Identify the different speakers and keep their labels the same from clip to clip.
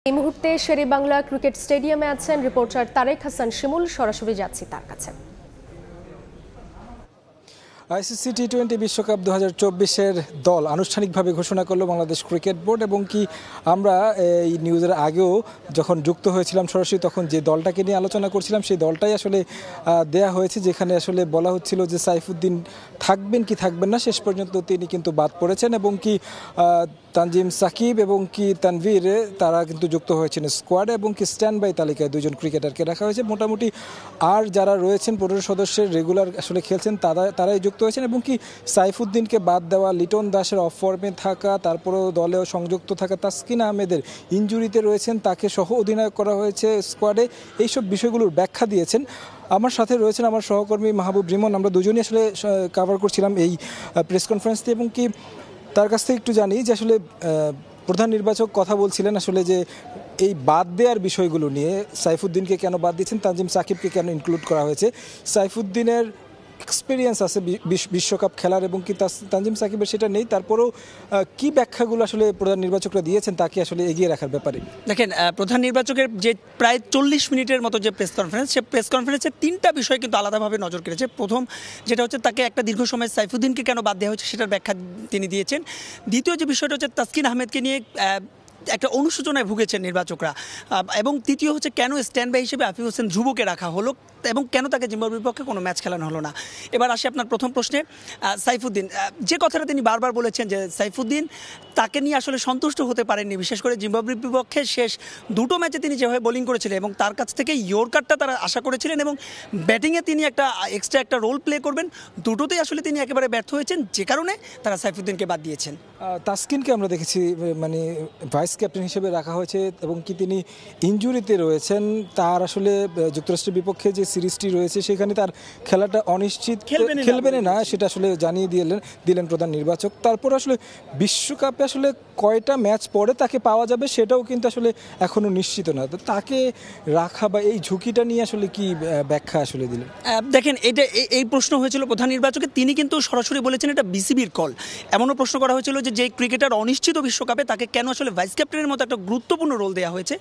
Speaker 1: এই মুহূর্তে শেরেবাংলা ক্রিকেট স্টেডিয়ামে আছেন রিপোর্টার তারেক হাসান শিমুল। সরাসরি যাচ্ছি তার কাছে।
Speaker 2: আইসিসি টি-20 বিশ্বকাপ 2024-এর দল আনুষ্ঠানিকভাবে ঘোষণা করলো বাংলাদেশ ক্রিকেট বোর্ড। এবং কি আমরা এই নিউজের আগেও যখন যুক্ত হয়েছিলাম সরাসরি, তখন যে দলটাকে নিয়ে আলোচনা করছিলাম সেই দলটাই আসলে দেয়া হয়েছে, যেখানে আসলে বলা হচ্ছিল যে সাইফুদ্দিন থাকবেন কি থাকবেন না। শেষ পর্যন্ত তিনি কিন্তু বাদ পড়েছেন এবং কি তানজিম সাকিব এবং কি তানভীর তারা কিন্তু যুক্ত হয়েছেন স্কোয়াডে এবং কি স্ট্যান্ড বাই তালিকায় দুজন ক্রিকেটারকে রাখা হয়েছে। মোটামুটি আর যারা রয়েছেন 15 সদস্যের রেগুলার আসলে খেলছেন তারাই যুক্ত হয়েছেন। এবং কি সাইফুদ্দিনকে বাদ দেওয়া, লিটন দাসের অফ ফর্মে থাকা, তারপরেও দলেও সংযুক্ত থাকা তাসকিন আহমেদের ইনজুরিতে রয়েছেন, তাকে সহ অধিনায়ক করা হয়েছে স্কোয়াডে। এইসব বিষয়গুলোর ব্যাখ্যা দিয়েছেন। আমার সাথে রয়েছেন আমার সহকর্মী মাহবুব রিমন। আমরা দুজনই আসলে কভার করছিলাম এই প্রেস কনফারেন্সটি এবং কি তার কাছ থেকে একটু জানি যে আসলে প্রধান নির্বাচক কথা বলছিলেন আসলে যে এই বাদ দেওয়ার বিষয়গুলো নিয়ে, সাইফুদ্দিনকে কেন বাদ দিয়েছেন, তানজিম সাকিবকে কেন ইনক্লুড করা হয়েছে। সাইফুদ্দিনের এক্সপিরিয়েন্স আছে বিশ্বকাপ খেলার এবং কি তানজিম সাকিবের সেটা নেই, তারপরেও কি ব্যাখ্যাগুলো আসলে প্রধান নির্বাচকরা দিয়েছেন তাকে আসলে এগিয়ে রাখার ব্যাপারে।
Speaker 3: দেখেন, প্রধান নির্বাচকের যে প্রায় 40 মিনিটের মতো যে প্রেস কনফারেন্স, সে প্রেস কনফারেন্সে 3টা বিষয় কিন্তু আলাদাভাবে নজর কেড়েছে। প্রথম যেটা হচ্ছে তাকে একটা দীর্ঘ সময় সাইফুদ্দিনকে কেন বাদ দেওয়া হয়েছে সেটার ব্যাখ্যা তিনি দিয়েছেন। দ্বিতীয় যে বিষয়টা হচ্ছে তাসকিন আহমেদকে নিয়ে একটা অনুশোচনায় ভুগেছেন নির্বাচকরা। এবং তৃতীয় হচ্ছে কেন স্ট্যান্ড বাই হিসেবে আফিফ হোসেন ধ্রুবকে রাখা হলো এবং কেন তাকে জিম্বাবুয়ের বিপক্ষে কোনো ম্যাচ খেলানো হলো না। এবার আসি আপনার প্রথম প্রশ্নে। সাইফুদ্দিন যে কথাটা তিনি বারবার বলেছেন যে সাইফুদ্দিন তাকে নিয়ে আসলে সন্তুষ্ট হতে পারেননি, বিশেষ করে জিম্বাবুয়ের বিপক্ষে শেষ দুটো ম্যাচে তিনি যেভাবে বোলিং করেছিলেন এবং তার কাছ থেকে ইয়র্কারটা তারা আশা করেছিলেন এবং ব্যাটিংয়ে তিনি একটা এক্সট্রা একটা রোল প্লে করবেন, দুটোতেই আসলে তিনি একেবারে ব্যর্থ হয়েছেন, যে কারণে তারা সাইফুদ্দিনকে বাদ দিয়েছেন।
Speaker 2: তাসকিনকে আমরা দেখেছি মানে ভাইস ক্যাপ্টেন হিসেবে রাখা হয়েছে এবং কি তিনি ইনজুরিতে রয়েছেন। তার আসলে যুক্তরাষ্ট্রের বিপক্ষে যে সিরিজটি রয়েছে সেখানে তার খেলাটা অনিশ্চিত, খেলবেন না সেটা আসলে জানিয়ে দিলেন প্রধান নির্বাচক। তারপর আসলে বিশ্বকাপে আসলে কয়টা ম্যাচ পরে তাকে পাওয়া যাবে সেটাও কিন্তু আসলে এখনো নিশ্চিত না। তো তাকে রাখা বা এই ঝুঁকিটা নিয়ে আসলে কি ব্যাখ্যা আসলে দিলেন?
Speaker 3: দেখেন, এই প্রশ্ন হয়েছিল প্রধান নির্বাচকের, তিনি কিন্তু সরাসরি বলেছেন এটা বিসিবির কল। এমনও প্রশ্ন করা হয়েছিল যে ক্রিকেটার অনিশ্চিত বিশ্বকাপে তাকে কেন আসলে ভাইস ক্যাপ্টেনের মতো একটা গুরুত্বপূর্ণ রোল দেওয়া হয়েছে।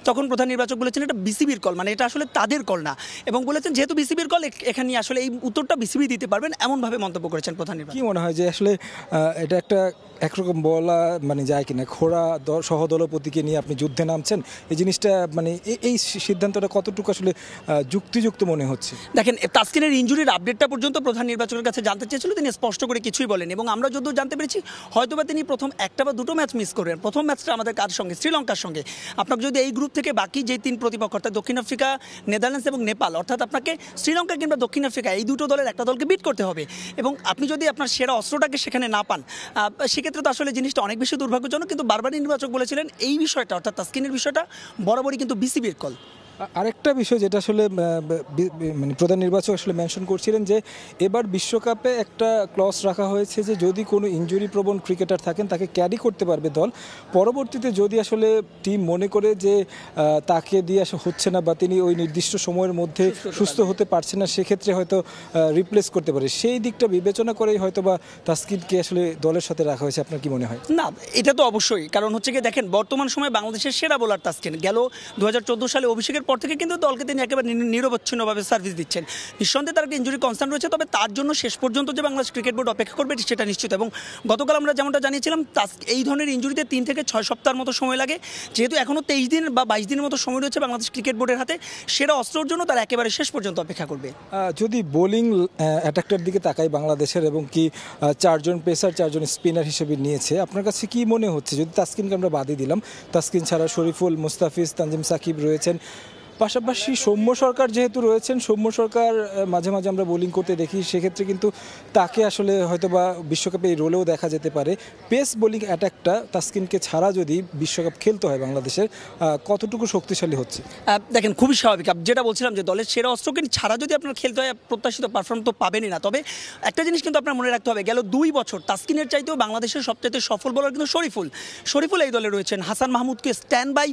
Speaker 3: তখন প্রধান নির্বাচক বলেছেন এটা বিসিবির কল, মানে এটা আসলে তাদের কল না, এবং বলেছেন যেহেতু বিসিবির কল এখানে আসলে এই উত্তরটা বিসিবি দিতে পারবেন, এমনভাবে মন্তব্য করেছেন প্রধান নির্বাচক।
Speaker 2: কি মনে হয় যে আসলে এটা একটা একরকম বলা মানে যায় কিনা, খোড়া সহদলপতিকে নিয়ে আপনি যুদ্ধে নামছেন, এই জিনিসটা মানে এই সিদ্ধান্তটা কতটুকু আসলে যুক্তিযুক্ত মনে হচ্ছে?
Speaker 3: দেখেন, তাসকিনের ইনজুরির আপডেটটা পর্যন্ত প্রধান নির্বাচকের কাছে জানতে চেয়েছিল, তিনি স্পষ্ট করে কিছুই বলেন এবং আমরা যদিও জানতে পেরেছি হয়তোবা তিনি প্রথম একটা বা দুটো ম্যাচ মিস করবেন। প্রথম ম্যাচটা আমাদের কার সঙ্গে? শ্রীলঙ্কার সঙ্গে। আপনাকে যদি এই গ্রুপ থেকে বাকি যে 3 প্রতিপক্ষ অর্থাৎ দক্ষিণ আফ্রিকা, নেদারল্যান্ডস এবং নেপাল, অর্থাৎ আপনাকে শ্রীলঙ্কা কিংবা দক্ষিণ আফ্রিকা এই দুটো দলের একটা দলকে বিট করতে হবে এবং আপনি যদি আপনার সেরা অস্ত্রটাকে সেখানে না পান, সেক্ষেত্রে তো আসলে জিনিসটা অনেক বেশি দুর্ভাগ্যজনক। কিন্তু বারবার নির্বাচক বলেছিলেন এই বিষয়টা অর্থাৎ তাসকিনের বিষয়টা বরাবরই কিন্তু বিসিবির কল।
Speaker 2: আরেকটা বিষয় যেটা আসলে মানে প্রধান নির্বাচক আসলে মেনশন করছিলেন যে এবার বিশ্বকাপে একটা ক্লজ রাখা হয়েছে যে যদি কোনো ইনজুরি প্রবণ ক্রিকেটার থাকেন তাকে ক্যারি করতে পারবে দল। পরবর্তীতে যদি আসলে টিম মনে করে যে তাকে দিয়ে হচ্ছে না বা তিনি ওই নির্দিষ্ট সময়ের মধ্যে সুস্থ হতে পারছেন না, সেক্ষেত্রে হয়তো রিপ্লেস করতে পারে। সেই দিকটা বিবেচনা করেই হয়তো বা তাসকিনকে আসলে দলের সাথে রাখা হয়েছে। আপনার কি মনে হয়?
Speaker 3: না, এটা তো অবশ্যই, কারণ হচ্ছে কি দেখেন, বর্তমান সময়ে বাংলাদেশের সেরা বোলার তাসকিন। গেল 2014 সালে অভিষেকের পর থেকে কিন্তু দলকে তিনি একেবারে নিরবচ্ছিন্নভাবে সার্ভিস দিচ্ছেন। নিঃসন্দেহে তার একটা ইনজুরি কনসার্ন রয়েছে, তবে তার জন্য শেষ পর্যন্ত যে বাংলাদেশ ক্রিকেট বোর্ড অপেক্ষা করবে সেটা নিশ্চিত। এবং গতকাল আমরা যেমনটা জানিয়েছিলাম এই ধরনের ইনজুরিতে 3 থেকে 6 সপ্তাহের মতো সময় লাগে। যেহেতু এখনও 23 দিন বা 22 দিনের মতো সময় রয়েছে বাংলাদেশ ক্রিকেট বোর্ডের হাতে, সেরা অস্ত্রের জন্য তারা একেবারে শেষ পর্যন্ত অপেক্ষা করবে।
Speaker 2: যদি বোলিং অ্যাটাকটার দিকে তাকাই বাংলাদেশের এবং কি 4 জন পেসার 4 জন স্পিনার হিসেবে নিয়েছে, আপনার কাছে কি মনে হচ্ছে যদি তাসকিনকে আমরা বাদই দিলাম, তাসকিন ছাড়া শরীফুল, মুস্তাফিজ, তানজিম সাকিব রয়েছেন, পাশাপাশি সৌম্য সরকার যেহেতু রয়েছেন, সৌম্য সরকার মাঝে মাঝে আমরা বোলিং করতে দেখি, সেক্ষেত্রে কিন্তু তাকে আসলে হয়তো বা বিশ্বকাপে এই রোলেও দেখা যেতে পারে। পেস বোলিং অ্যাটাকটা তাসকিনকে ছাড়া যদি বিশ্বকাপ খেলতে হয় বাংলাদেশের, কতটুকু শক্তিশালী হচ্ছে?
Speaker 3: দেখেন, খুবই স্বাভাবিক। যেটা বলছিলাম যে দলের সেরা অস্ত্রকে ছাড়া যদি আপনার খেলতে হয়, প্রত্যাশিত পারফর্ম তো পাবেনই না। তবে একটা জিনিস কিন্তু আপনার মনে রাখতে হবে, গেল 2 বছর তাসকিনের চাইতেও বাংলাদেশের সবচাইতে সফল বোলার কিন্তু শরীফুল এই দলে রয়েছেন। হাসান মাহমুদকে স্ট্যান্ড বাই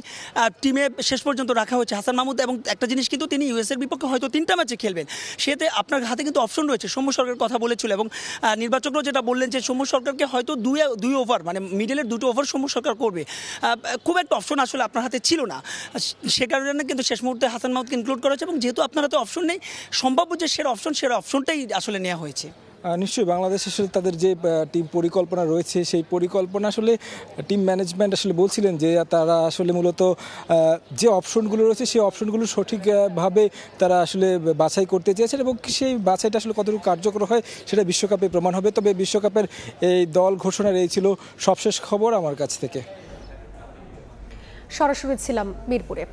Speaker 3: টিমে শেষ পর্যন্ত রাখা হয়েছে। হাসান মাহমুদ মধ্যে, এবং একটা জিনিস কিন্তু তিনি ইউএসের বিপক্ষে হয়তো 3টা ম্যাচে খেলবেন, সেতে আপনার হাতে কিন্তু অপশন রয়েছে। সৌম্য সরকার কথা বলেছিল এবং নির্বাচকরাও যেটা বললেন যে সৌম্য সরকারকে হয়তো দুই ওভার মানে মিডলের 2টো ওভার সৌম্য সরকার করবে, খুব একটা অপশন আসলে আপনার হাতে ছিল না। সে কারণে কিন্তু শেষ মুহূর্তে হাসান মাহমুদকে ইনক্লুড করা হয়েছে এবং যেহেতু আপনার হাতে অপশন নেই, সম্ভাব্য যে সেরা অপশনটাই আসলে নেওয়া হয়েছে।
Speaker 2: নিশ্চয়ই বাংলাদেশ আসলে তাদের যে টিম পরিকল্পনা রয়েছে সেই পরিকল্পনা আসলে টিম ম্যানেজমেন্ট আসলে বলছিলেন যে তারা আসলে মূলত যে অপশনগুলো রয়েছে সেই অপশনগুলো সঠিকভাবে তারা আসলে বাছাই করতে চেয়েছেন এবং সেই বাছাইটা আসলে কতটুকু কার্যকর হয় সেটা বিশ্বকাপে প্রমাণ হবে। তবে বিশ্বকাপের এই দল ঘোষণার এই ছিল সবশেষ খবর আমার কাছ থেকে।
Speaker 1: সরাসরি ছিলাম মিরপুরে।